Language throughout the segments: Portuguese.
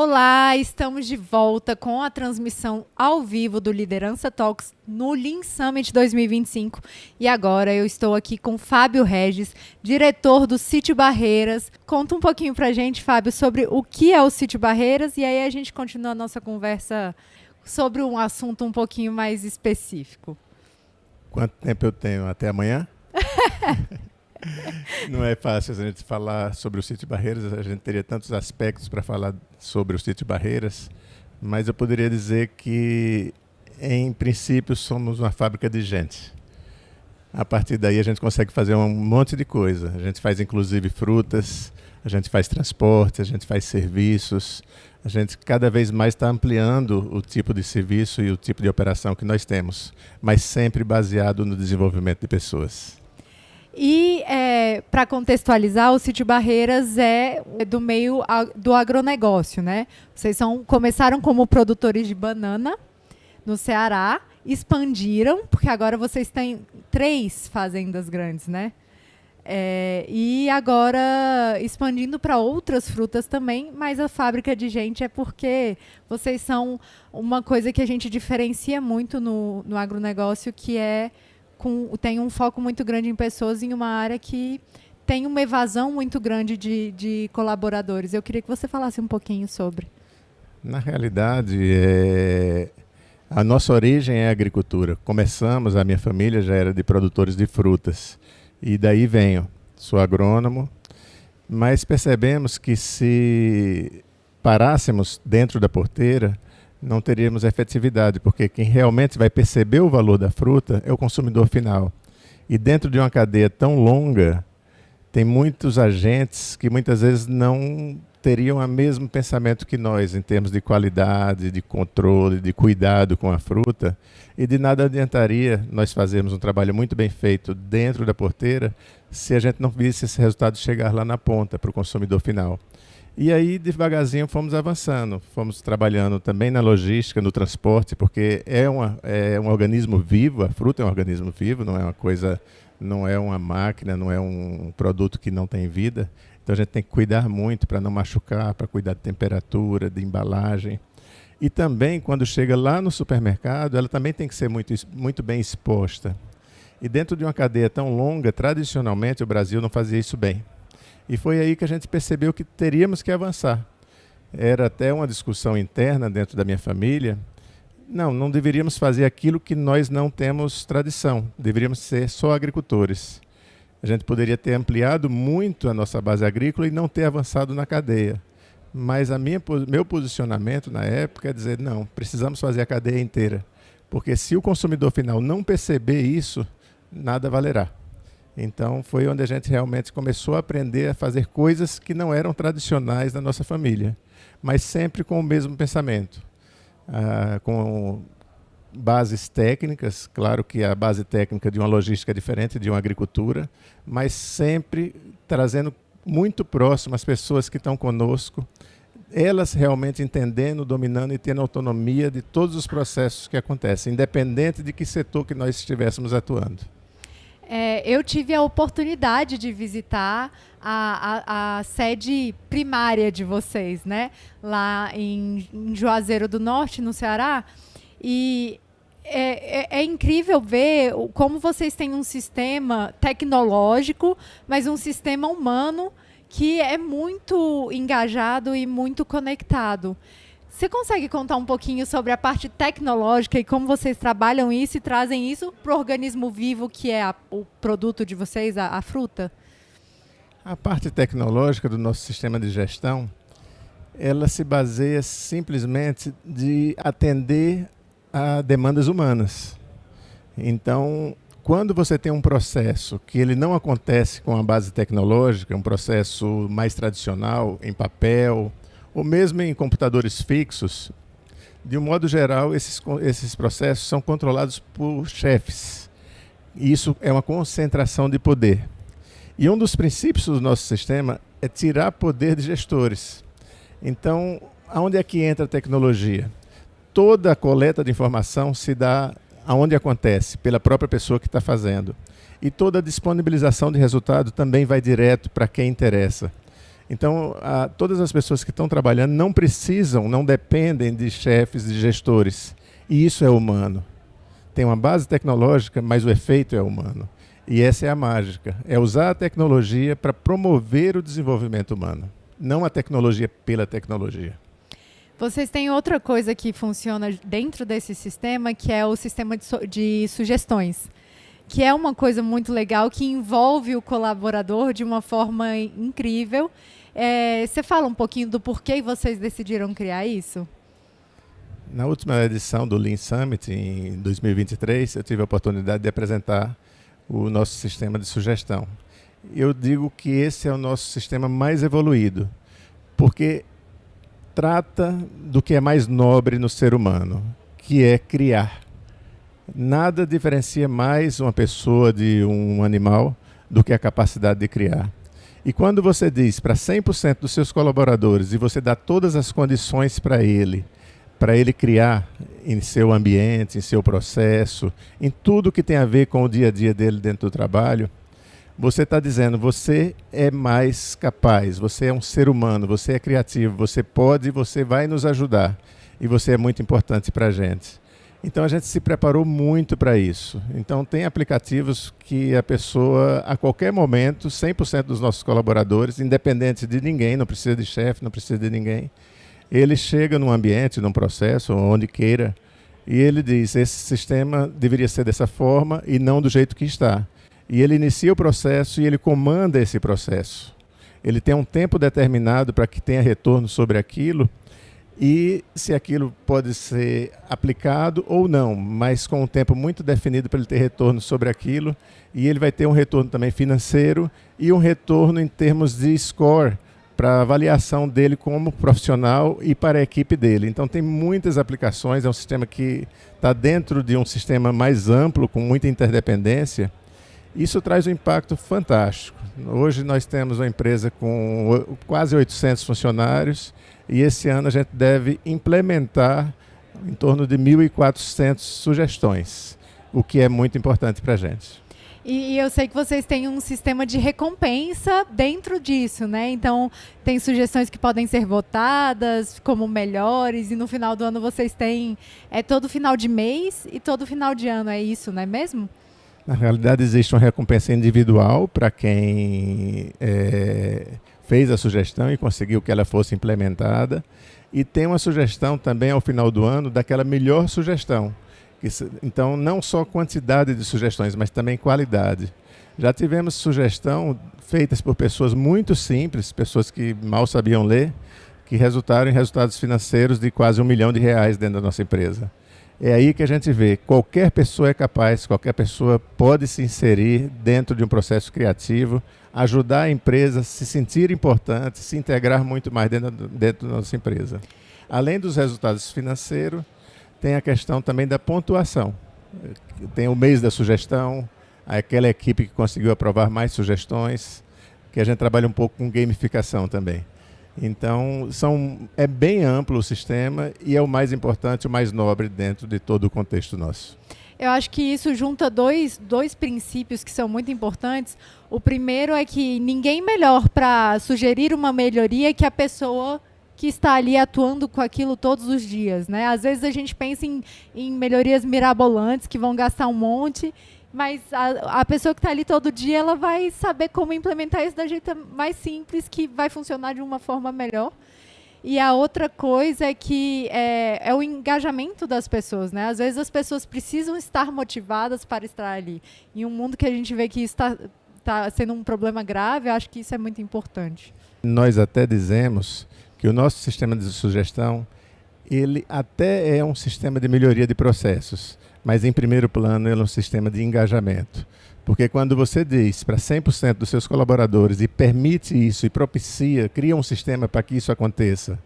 Olá, estamos de volta com a transmissão ao vivo do Liderança Talks no Lean Summit 2025. E agora eu estou aqui com Fábio Regis, diretor do Sítio Barreiras. Conta um pouquinho pra gente, Fábio, sobre o que é o Sítio Barreiras e aí a gente continua a nossa conversa sobre um assunto um pouquinho mais específico. Quanto tempo eu tenho? Até amanhã? Não é fácil a gente falar sobre o Sítio Barreiras, a gente teria tantos aspectos para falar sobre o Sítio Barreiras, mas eu poderia dizer que, em princípio, somos uma fábrica de gente. A partir daí a gente consegue fazer um monte de coisa. A gente faz inclusive frutas, a gente faz transporte, a gente faz serviços, a gente cada vez mais está ampliando o tipo de serviço e o tipo de operação que nós temos, mas sempre baseado no desenvolvimento de pessoas. E para contextualizar, o Sítio Barreiras é do meio do agronegócio, né? Vocês começaram como produtores de banana no Ceará, expandiram, porque agora vocês têm 3 fazendas grandes, né? E agora expandindo para outras frutas também, mas a fábrica de gente é porque vocês são uma coisa que a gente diferencia muito no agronegócio, que tem um foco muito grande em pessoas em uma área que tem uma evasão muito grande de colaboradores. Eu queria que você falasse um pouquinho sobre. Na realidade, a nossa origem é a agricultura. Começamos, a minha família já era de produtores de frutas. E daí venho, sou agrônomo, mas percebemos que se parássemos dentro da porteira, não teríamos efetividade, porque quem realmente vai perceber o valor da fruta é o consumidor final. E dentro de uma cadeia tão longa, tem muitos agentes que muitas vezes não teriam o mesmo pensamento que nós, em termos de qualidade, de controle, de cuidado com a fruta, e de nada adiantaria nós fazermos um trabalho muito bem feito dentro da porteira se a gente não visse esse resultado chegar lá na ponta, para o consumidor final. E aí, devagarzinho, fomos avançando, fomos trabalhando também na logística, no transporte, porque é um organismo vivo, a fruta é um organismo vivo, não é uma coisa, não é uma máquina, não é um produto que não tem vida. Então a gente tem que cuidar muito para não machucar, para cuidar de temperatura, de embalagem. E também, quando chega lá no supermercado, ela também tem que ser muito bem exposta. E dentro de uma cadeia tão longa, tradicionalmente, o Brasil não fazia isso bem. E foi aí que a gente percebeu que teríamos que avançar. Era até uma discussão interna dentro da minha família. Não deveríamos fazer aquilo que nós não temos tradição. Deveríamos ser só agricultores. A gente poderia ter ampliado muito a nossa base agrícola e não ter avançado na cadeia. Mas meu posicionamento na época é dizer, não, precisamos fazer a cadeia inteira. Porque se o consumidor final não perceber isso, nada valerá. Então foi onde a gente realmente começou a aprender a fazer coisas que não eram tradicionais da nossa família, mas sempre com o mesmo pensamento, com bases técnicas, claro que a base técnica de uma logística é diferente de uma agricultura, mas sempre trazendo muito próximo as pessoas que estão conosco, elas realmente entendendo, dominando e tendo autonomia de todos os processos que acontecem, independente de que setor que nós estivéssemos atuando. Eu tive a oportunidade de visitar a sede primária de vocês, né? Lá em Juazeiro do Norte, no Ceará. E é incrível ver como vocês têm um sistema tecnológico, mas um sistema humano que é muito engajado e muito conectado. Você consegue contar um pouquinho sobre a parte tecnológica e como vocês trabalham isso e trazem isso para o organismo vivo que é o produto de vocês, a fruta? A parte tecnológica do nosso sistema de gestão, ela se baseia simplesmente de atender a demandas humanas. Então, quando você tem um processo que ele não acontece com a base tecnológica, um processo mais tradicional, em papel, ou mesmo em computadores fixos, de um modo geral, esses processos são controlados por chefes. E isso é uma concentração de poder. E um dos princípios do nosso sistema é tirar poder de gestores. Então, aonde é que entra a tecnologia? Toda a coleta de informação se dá aonde acontece, pela própria pessoa que está fazendo. E toda a disponibilização de resultado também vai direto para quem interessa. Então, todas as pessoas que estão trabalhando não precisam, não dependem de chefes, de gestores. E isso é humano. Tem uma base tecnológica, mas o efeito é humano. E essa é a mágica. É usar a tecnologia para promover o desenvolvimento humano. Não a tecnologia pela tecnologia. Vocês têm outra coisa que funciona dentro desse sistema, que é o sistema de sugestões. Que é uma coisa muito legal, que envolve o colaborador de uma forma incrível. Você fala um pouquinho do porquê vocês decidiram criar isso? Na última edição do Lean Summit, em 2023, eu tive a oportunidade de apresentar o nosso sistema de sugestão. Eu digo que esse é o nosso sistema mais evoluído, porque trata do que é mais nobre no ser humano, que é criar. Nada diferencia mais uma pessoa de um animal do que a capacidade de criar. E quando você diz para 100% dos seus colaboradores e você dá todas as condições para ele criar em seu ambiente, em seu processo, em tudo que tem a ver com o dia a dia dele dentro do trabalho, você está dizendo, você é mais capaz, você é um ser humano, você é criativo, você pode, você vai nos ajudar. E você é muito importante para a gente. Então a gente se preparou muito para isso. Então tem aplicativos que a pessoa, a qualquer momento, 100% dos nossos colaboradores, independente de ninguém, não precisa de chefe, não precisa de ninguém, ele chega num ambiente, num processo, onde queira, e ele diz, esse sistema deveria ser dessa forma e não do jeito que está. E ele inicia o processo e ele comanda esse processo. Ele tem um tempo determinado para que tenha retorno sobre aquilo, e se aquilo pode ser aplicado ou não, mas com um tempo muito definido para ele ter retorno sobre aquilo, e ele vai ter um retorno também financeiro e um retorno em termos de score para a avaliação dele como profissional e para a equipe dele. Então tem muitas aplicações, é um sistema que está dentro de um sistema mais amplo, com muita interdependência. Isso traz um impacto fantástico. Hoje nós temos uma empresa com quase 800 funcionários, e esse ano a gente deve implementar em torno de 1.400 sugestões, o que é muito importante para a gente. E eu sei que vocês têm um sistema de recompensa dentro disso, né? Então, tem sugestões que podem ser votadas como melhores, e no final do ano vocês têm todo final de mês e todo final de ano, é isso, não é mesmo? Na realidade, existe uma recompensa individual para quem fez a sugestão e conseguiu que ela fosse implementada. E tem uma sugestão também ao final do ano daquela melhor sugestão. Então, não só quantidade de sugestões, mas também qualidade. Já tivemos sugestão feitas por pessoas muito simples, pessoas que mal sabiam ler, que resultaram em resultados financeiros de quase R$1 milhão dentro da nossa empresa. É aí que a gente vê, qualquer pessoa é capaz, qualquer pessoa pode se inserir dentro de um processo criativo, ajudar a empresa a se sentir importante, se integrar muito mais dentro da nossa empresa. Além dos resultados financeiros, tem a questão também da pontuação. Tem o mês da sugestão, aquela equipe que conseguiu aprovar mais sugestões, que a gente trabalha um pouco com gamificação também. Então, é bem amplo o sistema e é o mais importante, o mais nobre dentro de todo o contexto nosso. Eu acho que isso junta dois princípios que são muito importantes. O primeiro é que ninguém melhor para sugerir uma melhoria que a pessoa que está ali atuando com aquilo todos os dias, né? Às vezes a gente pensa em melhorias mirabolantes que vão gastar um monte, mas a pessoa que está ali todo dia, ela vai saber como implementar isso da jeito mais simples, que vai funcionar de uma forma melhor. E a outra coisa é que é o engajamento das pessoas, né? Às vezes as pessoas precisam estar motivadas para estar ali. Em um mundo que a gente vê que isso está sendo um problema grave, eu acho que isso é muito importante. Nós até dizemos que o nosso sistema de sugestão, ele até é um sistema de melhoria de processos, mas em primeiro plano ele é um sistema de engajamento. Porque quando você diz para 100% dos seus colaboradores e permite isso e propicia, cria um sistema para que isso aconteça,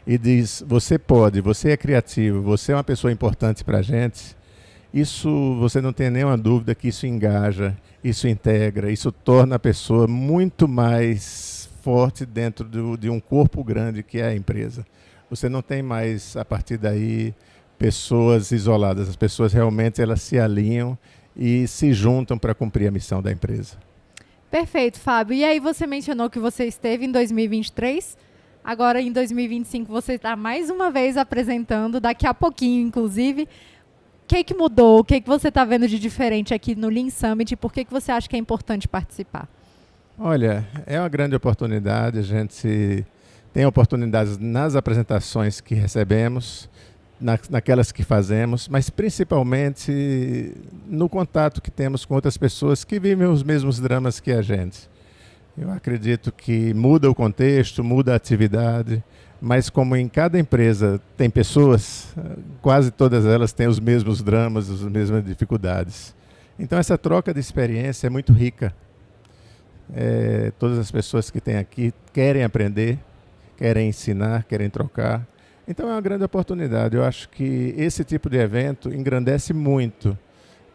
e diz, você pode, você é criativo, você é uma pessoa importante para a gente, isso você não tem nenhuma dúvida que isso engaja, isso integra, isso torna a pessoa muito mais forte dentro de um corpo grande que é a empresa. Você não tem mais, a partir daí, pessoas isoladas. As pessoas realmente elas se alinham e se juntam para cumprir a missão da empresa. Perfeito, Fábio. E aí você mencionou que você esteve em 2023, agora em 2025 você está mais uma vez apresentando, daqui a pouquinho, inclusive. O que mudou? O que você está vendo de diferente aqui no Lean Summit? E por que você acha que é importante participar? Olha, é uma grande oportunidade, a gente tem oportunidades nas apresentações que recebemos, naquelas que fazemos, mas principalmente no contato que temos com outras pessoas que vivem os mesmos dramas que a gente. Eu acredito que muda o contexto, muda a atividade, mas como em cada empresa tem pessoas, quase todas elas têm os mesmos dramas, as mesmas dificuldades. Então essa troca de experiência é muito rica. Todas as pessoas que têm aqui querem aprender, querem ensinar, querem trocar. Então é uma grande oportunidade. Eu acho que esse tipo de evento engrandece muito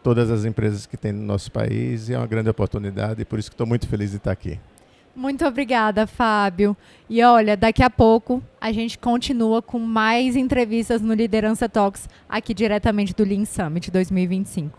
todas as empresas que tem no nosso país e é uma grande oportunidade e por isso que estou muito feliz de estar aqui. Muito obrigada, Fábio. E olha, daqui a pouco a gente continua com mais entrevistas no Liderança Talks aqui diretamente do Lean Summit 2025.